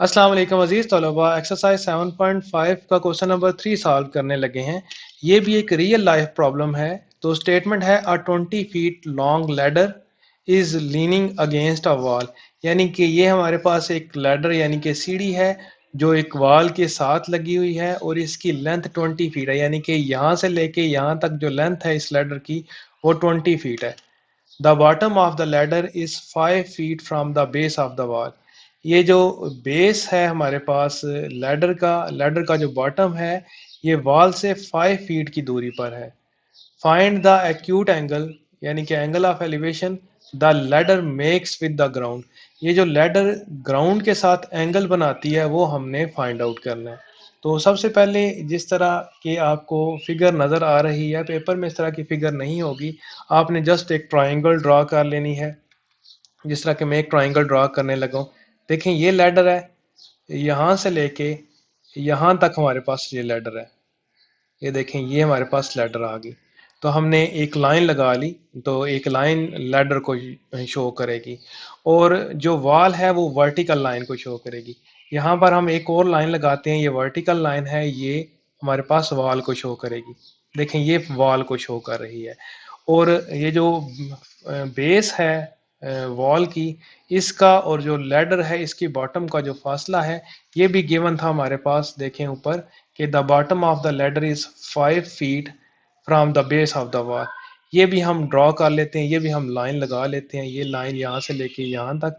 अस्सलाम वालेकुम अजीज तलबा। एक्सरसाइज 7.5 का क्वेश्चन नंबर 3 सॉल्व करने लगे हैं। ये भी एक रियल लाइफ प्रॉब्लम है। तो स्टेटमेंट है अ 20 feet long ladder is leaning against a wall. यानी कि ये हमारे पास एक लैडर यानी कि सीढ़ी है जो एक वॉल के साथ लगी हुई है और इसकी लेंथ 20 फीट है। यानी कि यहाँ से लेके यहाँ तक जो लेंथ है इस लैडर की वो 20 फीट है। The bottom of the ladder is 5 feet from the base of the wall. ये जो बेस है हमारे पास लैडर का जो बॉटम है ये वॉल से 5 फीट की दूरी पर है। फाइंड द एक्यूट एंगल यानी कि angle of elevation the ladder makes with the ground. ये जो लैडर ग्राउंड के साथ एंगल बनाती है वो हमने फाइंड आउट करना है। तो सबसे पहले जिस तरह की आपको फिगर नज़र आ रही है पेपर में इस तरह की फिगर नहीं होगी। आपने जस्ट एक ट्राइंगल ड्रा कर लेनी है जिस तरह के मैं एक ट्राइंगल ड्रा करने लगा हूँ। देखें ये लैडर है, यहाँ से लेके यहाँ तक हमारे पास ये लैडर है। ये देखें ये हमारे पास लैडर आ गई। तो हमने एक लाइन लगा ली तो एक लाइन लैडर को शो करेगी और जो वॉल है वो वर्टिकल लाइन को शो करेगी। यहाँ पर हम एक और लाइन लगाते हैं, ये वर्टिकल लाइन है, ये हमारे पास वॉल को शो करेगी। देखें ये वॉल को शो कर रही है। और ये जो बेस है वॉल की, इसका और जो लैडर है इसकी बॉटम का जो फासला है ये भी गिवन था हमारे पास। देखें ऊपर कि the bottom of the ladder is 5 feet from the base of the wall. ये भी हम ड्रॉ कर लेते हैं, ये भी हम लाइन लगा लेते हैं। ये लाइन यहाँ से लेके यहाँ तक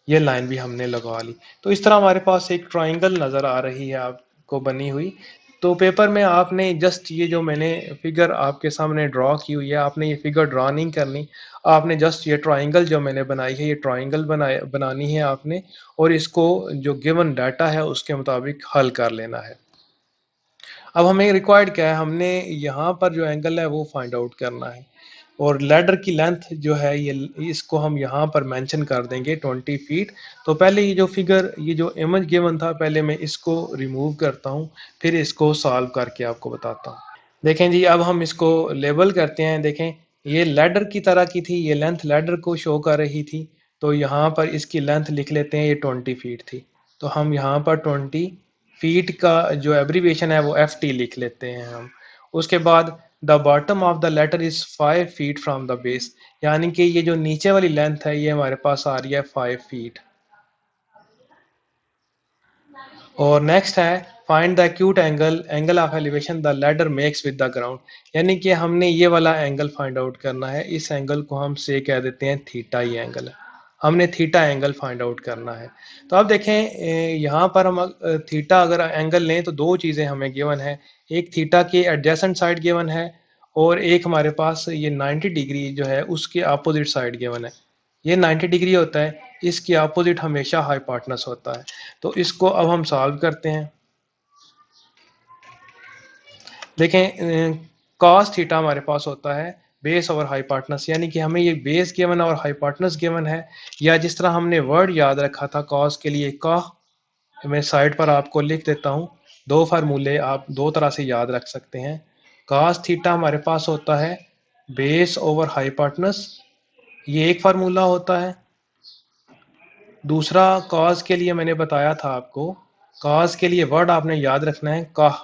ये लाइन भी हमने लगा ली। तो इस तरह हमारे पास एक ट्राइंगल नज़र आ रही है आपको बनी हुई। तो पेपर में आपने जस्ट ये जो मैंने फिगर आपके सामने ड्रॉ की हुई है आपने ये फिगर ड्रॉ नहीं करनी। आपने जस्ट ये ट्राइंगल जो मैंने बनाई है ये ट्राइंगल बनानी है आपने और इसको जो गिवन डाटा है उसके मुताबिक हल कर लेना है। अब हमें रिक्वायर्ड क्या है, हमने यहाँ पर जो एंगल है वो फाइंड आउट करना है और लैडर की लेंथ जो है ये इसको हम यहाँ पर मेंशन कर देंगे 20 फीट। तो पहले ये जो फिगर ये जो इमेज गिवन था पहले मैं इसको रिमूव करता हूँ फिर इसको सॉल्व करके आपको बताता हूँ। देखें जी अब हम इसको लेबल करते हैं। देखें ये लैडर की तरह की थी, ये लेंथ लैडर को शो कर रही थी। तो यहाँ पर इसकी लेंथ लिख लेते हैं, ये 20 फीट थी। तो हम यहाँ पर 20 फीट का जो एब्रीविएशन है वो FT लिख लेते हैं हम। उसके बाद the bottom of the letter is 5 feet from the base. यानी कि ये जो नीचे वाली लेंथ है ये हमारे पास आ रही है 5 फीट। और नेक्स्ट है find the acute angle of elevation the ladder makes with the ground. यानी कि हमने ये वाला एंगल फाइंड आउट करना है। इस एंगल को हम से कह देते हैं थीटा। ये एंगल है, हमने थीटा एंगल फाइंड आउट करना है। तो अब देखें यहाँ पर हम थीटा अगर एंगल लें तो दो चीज़ें हमें गिवन है। एक थीटा के एडजेसेंट साइड गिवन है और एक हमारे पास ये 90 डिग्री जो है उसके अपोजिट साइड गिवन है। ये 90 डिग्री होता है, इसकी अपोजिट हमेशा हाइपोटेनस होता है। तो इसको अब हम सॉल्व करते हैं। देखें कॉस थीटा हमारे पास होता है बेस और हाइपोटेनस। यानी कि हमें ये बेस गिवन और हाइपोटेनस गिवन है, या जिस तरह हमने वर्ड याद रखा था कॉस के लिए कॉह, मैं साइड पर आपको लिख देता हूँ। दो फार्मूले आप दो तरह से याद रख सकते हैं। कॉस थीटा हमारे पास होता है बेस ओवर हाइपोटेनस, ये एक फार्मूला होता है। दूसरा कॉस के लिए मैंने बताया था आपको, कॉस के लिए वर्ड आपने याद रखना है कॉह,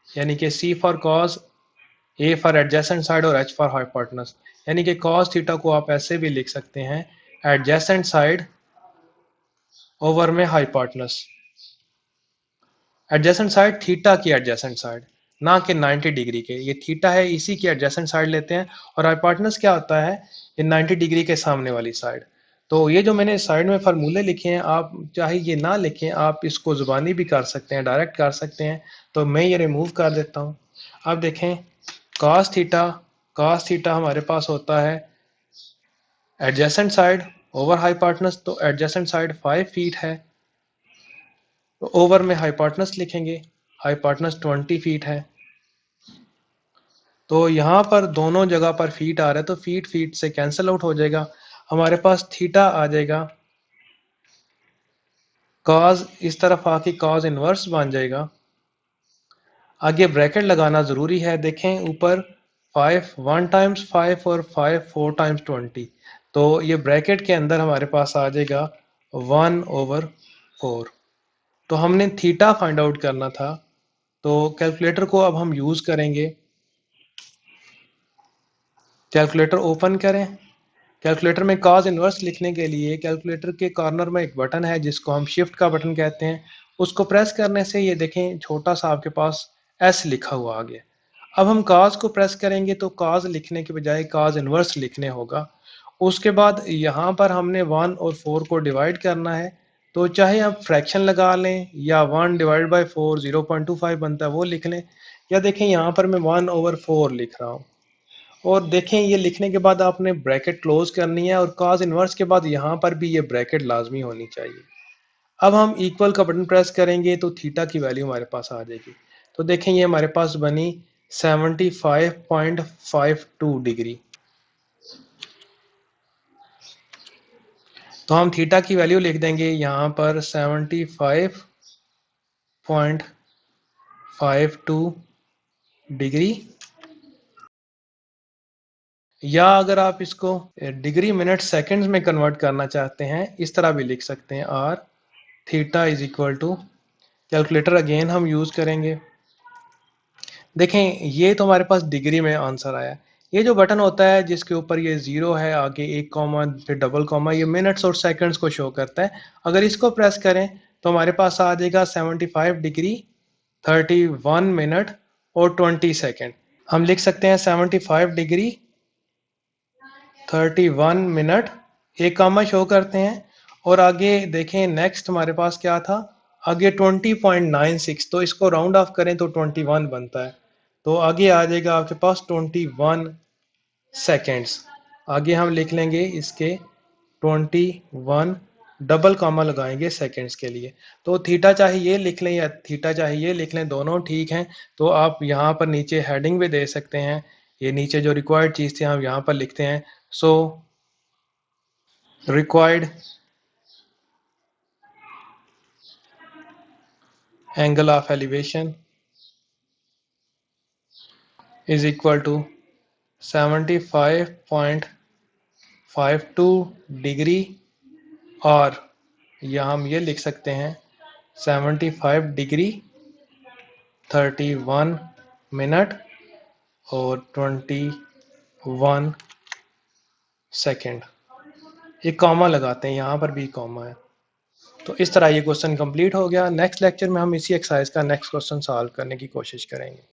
यानी कि C for cos, A for adjacent side और H फॉर हाइपोटेनस। यानी कि कॉस थीटा को आप ऐसे भी लिख सकते हैं एडजेसेंट साइड ओवर में हाइपोटेनस। एडजेसेंट साइड थीटा की एडजेसेंट साइड, ना कि 90 डिग्री के। ये थीटा है इसी की एडजेसेंट साइड लेते हैं और हाइपोटेनस क्या होता है, ये 90 डिग्री के सामने वाली साइड। तो ये जो मैंने साइड में फार्मूले लिखे हैं आप चाहे ये ना लिखें, आप इसको जुबानी भी कर सकते हैं, डायरेक्ट कर सकते हैं। तो मैं ये रिमूव कर देता हूँ। अब देखें cos थीटा हमारे पास होता है एडजेसेंट साइड ओवर हाइपोटेनस। तो एडजेसेंट साइड 5 फीट है तो ओवर में हाइपोटेनस लिखेंगे, हाइपोटेनस 20 फीट है। तो यहाँ पर दोनों जगह पर फीट आ रहा है तो फीट फीट से कैंसिल आउट हो जाएगा। हमारे पास थीटा आ जाएगा, कॉज इस तरफ आके कॉज इनवर्स बन जाएगा। आगे ब्रैकेट लगाना ज़रूरी है। देखें ऊपर 5 1 टाइम्स 5 और 5 4 टाइम्स 20। तो ये ब्रैकेट के अंदर हमारे पास आ जाएगा 1 ओवर 4। तो हमने थीटा फाइंड आउट करना था, तो कैलकुलेटर को अब हम यूज़ करेंगे। कैलकुलेटर ओपन करें। कैलकुलेटर में cos इनवर्स लिखने के लिए कैलकुलेटर के कॉर्नर में एक बटन है जिसको हम शिफ्ट का बटन कहते हैं। उसको प्रेस करने से ये देखें छोटा सा आपके पास S लिखा हुआ आ गया। अब हम cos को प्रेस करेंगे तो cos लिखने के बजाय cos इनवर्स लिखने होगा। उसके बाद यहाँ पर हमने 1 और 4 को डिवाइड करना है, तो चाहे आप फ्रैक्शन लगा लें या 1 डिवाइड बाई 4 0.25 बनता है वो लिख लें, या देखें यहाँ पर मैं 1/4 लिख रहा हूँ। और देखें ये लिखने के बाद आपने ब्रैकेट क्लोज करनी है और cos इनवर्स के बाद यहाँ पर भी ये ब्रैकेट लाजमी होनी चाहिए। अब हम इक्वल का बटन प्रेस करेंगे तो थीटा की वैल्यू हमारे पास आ जाएगी। तो देखें ये हमारे पास बनी 75.52 डिग्री। तो हम थीटा की वैल्यू लिख देंगे यहाँ पर 75.52 डिग्री, या अगर आप इसको डिग्री मिनट सेकंड्स में कन्वर्ट करना चाहते हैं इस तरह भी लिख सकते हैं। R theta is equal to, calculator again हम यूज करेंगे। देखें ये तो हमारे पास डिग्री में आंसर आया। ये जो बटन होता है जिसके ऊपर ये 0 है, आगे एक कॉमा फिर डबल कॉमा, ये मिनट्स और सेकंड्स को शो करता है। अगर इसको प्रेस करें तो हमारे पास आ जाएगा 75 डिग्री 31 मिनट और 20 सेकंड। हम लिख सकते हैं 75 डिग्री 31 मिनट, एक कॉमा शो करते हैं। और आगे देखें नेक्स्ट हमारे पास क्या था, आगे 20.96, तो इसको राउंड ऑफ करें तो 21 बनता है। तो आगे आ जाएगा आपके पास 21 सेकेंड्स। आगे हम लिख लेंगे इसके 21, डबल कॉमा लगाएंगे सेकेंड्स के लिए। तो थीटा चाहे ये लिख लें या थीटा चाहे ये लिख लें, दोनों ठीक हैं। तो आप यहाँ पर नीचे हेडिंग भी दे सकते हैं। ये नीचे जो रिक्वायर्ड चीज़ थी हम यहाँ पर लिखते हैं। सो required angle of elevation is equal to 75.52 degree, और या हम ये लिख सकते हैं 75 डिग्री 31 मिनट और 21 सेकेंड। एक कॉमा लगाते हैं, यहाँ पर भी कॉमा है। तो इस तरह ये क्वेश्चन कंप्लीट हो गया। नेक्स्ट लेक्चर में हम इसी एक्सरसाइज का नेक्स्ट क्वेश्चन सॉल्व करने की कोशिश करेंगे।